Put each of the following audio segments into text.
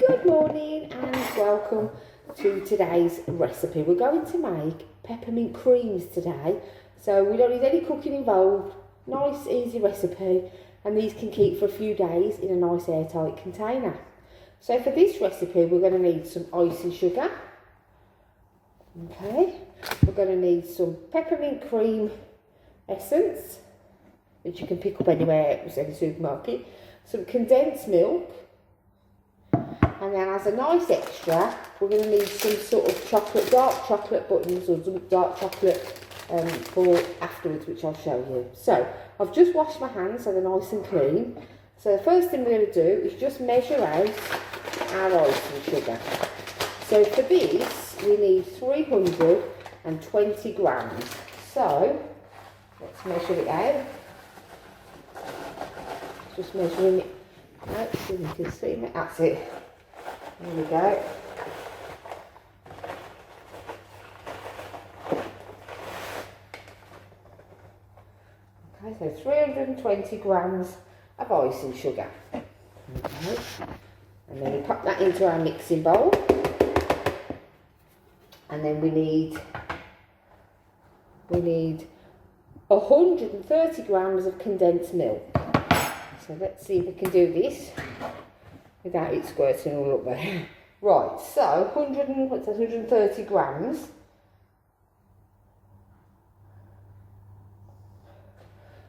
Good morning and welcome to today's recipe. We're going to make peppermint creams today, so we don't need any cooking involved. Nice easy recipe, and these can keep for a few days in a nice airtight container. So for this recipe we're going to need some icing sugar. Okay, we're going to need some peppermint cream essence, which you can pick up anywhere at any supermarket, some condensed milk, and then as a nice extra we're going to need some sort of chocolate, dark chocolate buttons or some dark chocolate for afterwards, which I'll show you. So I've just washed my hands so they're nice and clean. So the first thing we're going to do is just measure out our icing sugar. So for this we need 320 grams. So let's measure it out. Just measuring it out so you can see it. That's it. There we go. Okay, so 320 grams of icing sugar. Okay. And then we pop that into our mixing bowl. And then we need 130 grams of condensed milk. So let's see if we can do this without it squirting all up there. Right, so 130 grams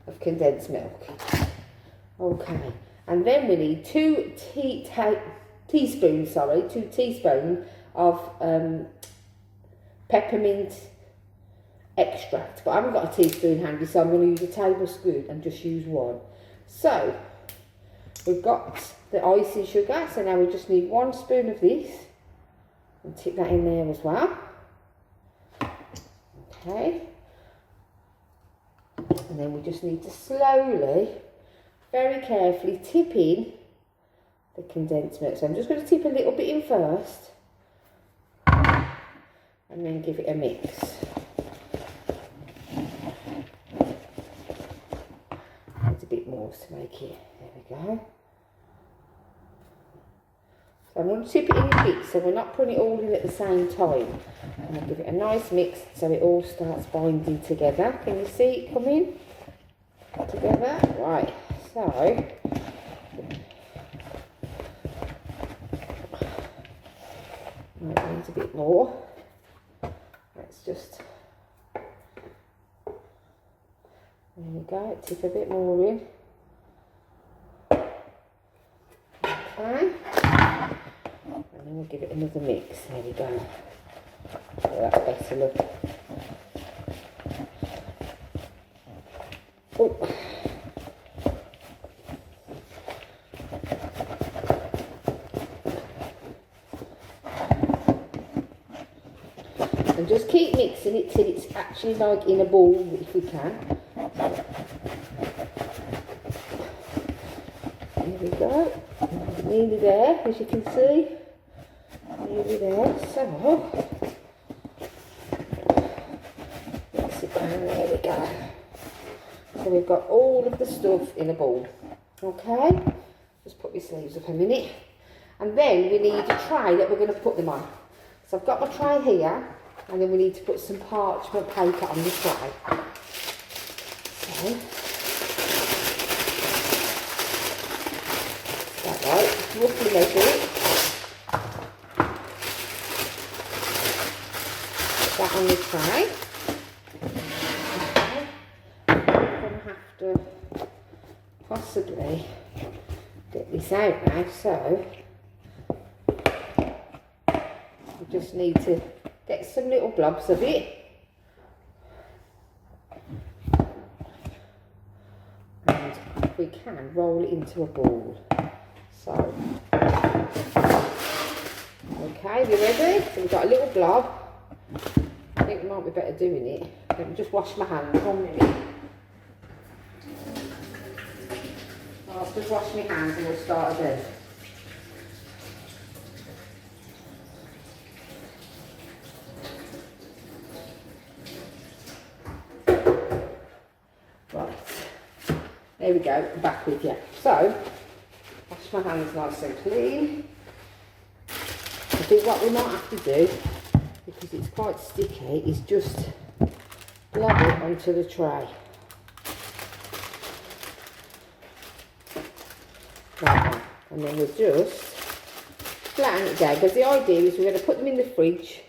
of condensed milk. Okay, and then we need 2 teaspoons of peppermint extract, but I haven't got a teaspoon handy, so I'm going to use a tablespoon and just use one. So we've got the icing sugar, so now we just need 1 spoon of this and tip that in there as well. Okay, and then we just need to slowly, very carefully tip in the condensed milk. So I'm just going to tip a little bit in first and then give it a mix. Needs a bit more to make it. There we go. So I'm going to tip it in a bit so we're not putting it all in at the same time. And I'll give it a nice mix so it all starts binding together. Can you see it coming together? Right, so might need a bit more. Let's just, there we go, tip a bit more in. Okay, and then we'll give it another mix. There we go. So that's better, look. Oh. And just keep mixing it till it's actually like in a ball, if we can. There we go. Nearly there, as you can see. Nearly there. So let's sit down. There we go. So we've got all of the stuff in a bowl. Okay. Just put my sleeves up a minute. And then we need a tray that we're going to put them on. So I've got my tray here. And then we need to put some parchment paper on the tray. Okay. That's right, just roughly measure it. Put that on the tray. Okay. I'm going to have to possibly get this out now, so we just need to get some little blobs of it. And if we can, roll it into a ball. So, okay, you ready? So we've got a little blob. I think it might be better doing it. Let me just wash my hands 1 minute. I'll just wash my hands and we'll start again. There we go, I'm back with you. So, wash my hands nice and clean. think what we might have to do, because it's quite sticky, is just blob it onto the tray. Like that. And then we'll just flatten it down, because the idea is we're going to put them in the fridge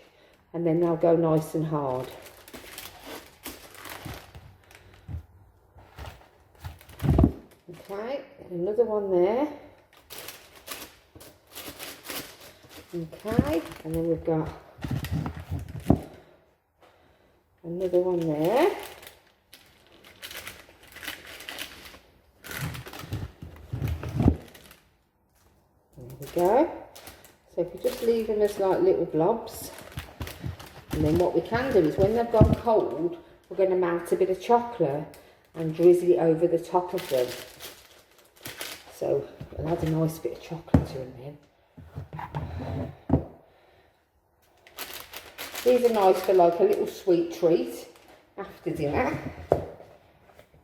and then they'll go nice and hard. Okay, another one there. Okay, and then we've got another one there. There we go. So if you just leave them as like little blobs, and then what we can do is when they've gone cold, we're going to melt a bit of chocolate and drizzle it over the top of them. So we'll add a nice bit of chocolate to them then. These are nice for like a little sweet treat after dinner,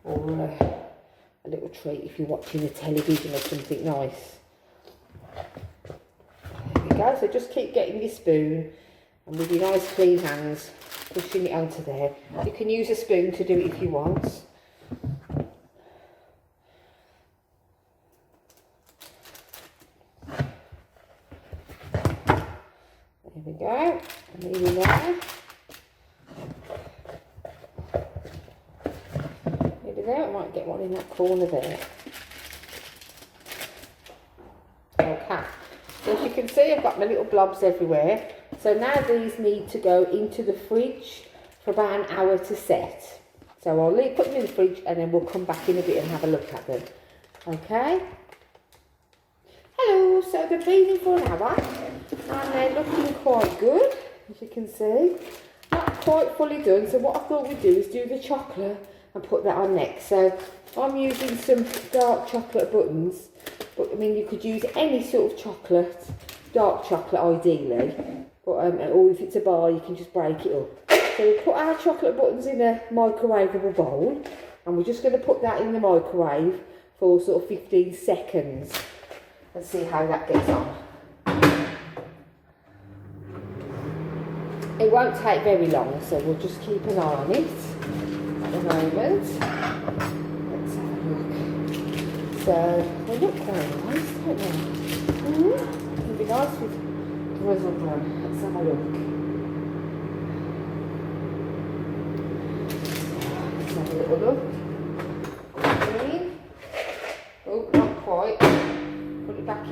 or a little treat if you're watching a television or something nice. There we go. So just keep getting your spoon and with your nice clean hands pushing it onto there. You can use a spoon to do it if you want. There we go. Nearly there. Nearly there. I might get one in that corner there. Okay. So as you can see, I've got my little blobs everywhere. So now these need to go into the fridge for about an hour to set. So I'll put them in the fridge and then we'll come back in a bit and have a look at them. Okay. Hello. So they've been in for an hour and they're looking quite good. As you can see, not quite fully done. So what I thought we'd do is do the chocolate and put that on next. So I'm using some dark chocolate buttons, but I mean you could use any sort of chocolate, dark chocolate ideally, but or if it's a bar you can just break it up. So we put our chocolate buttons in a microwavable bowl, and we're just going to put that in the microwave for sort of 15 seconds and see how that gets on. It won't take very long, so we'll just keep an eye on it at the moment. Let's have a look. So, they look quite nice, don't they? It would be nice with drizzled one. Let's have a look. Let's have a little look. Oh, not quite. Put it back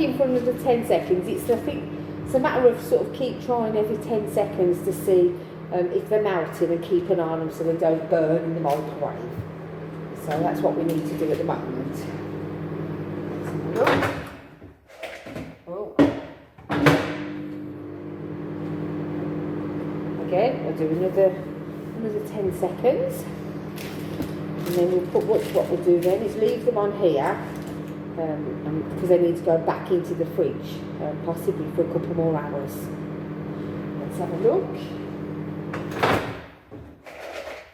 in for another 10 seconds. It's a matter of sort of keep trying every 10 seconds to see if they're melting and keep an eye on them so they don't burn in the microwave. So that's what we need to do at the moment. Let's have a look. Oh. Again, we'll do another 10 seconds. And then we'll put what we'll do then is leave them on here. Because they need to go back into the fridge, possibly for a couple more hours. Let's have a look.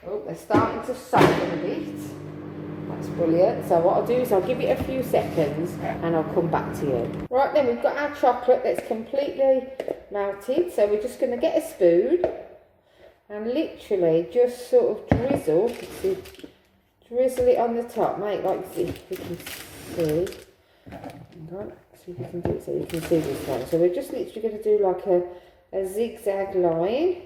Oh, they're starting to soften a bit. That's brilliant. So what I'll do is I'll give it a few seconds and I'll come back to you. Right then, we've got our chocolate that's completely melted. So we're just going to get a spoon and literally just sort of drizzle it on the top, make like this. You can see. Hang on, see if you can do it so you can see this one. So we're just literally going to do like a zigzag line.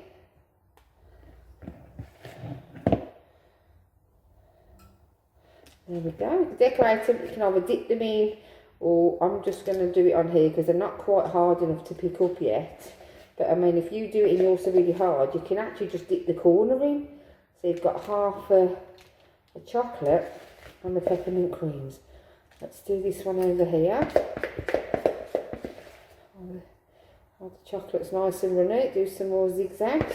There we go. The decorator, you can either dip them in, or I'm just going to do it on here because they're not quite hard enough to pick up yet. But I mean, if you do it and yours are really hard, you can actually just dip the corner in. So you've got half a chocolate and the peppermint creams. Let's do this one over here. While the chocolate's nice and runny, do some more zigzags.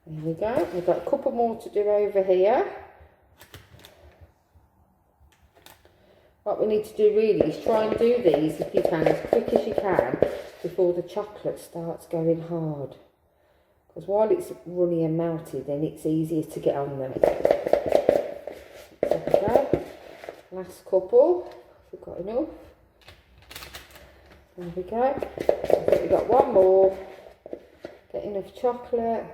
There we go. We've got a couple more to do over here. What we need to do really is try and do these, if you can, as quick as you can before the chocolate starts going hard. Because while it's runny and melted, then it's easier to get on them. There we go. Last couple, if we've got enough. There we go. I think we've got one more. Get enough chocolate.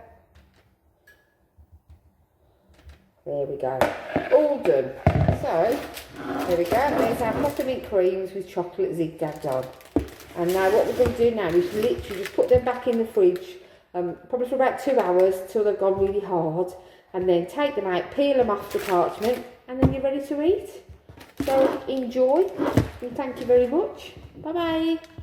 There we go. All done. So, there we go. There's our peppermint creams with chocolate zigzagged on. And now what we're going to do now is literally just put them back in the fridge, probably for about 2 hours till they've gone really hard. And then take them out, peel them off the parchment, and then you're ready to eat. So enjoy, and thank you very much. Bye bye.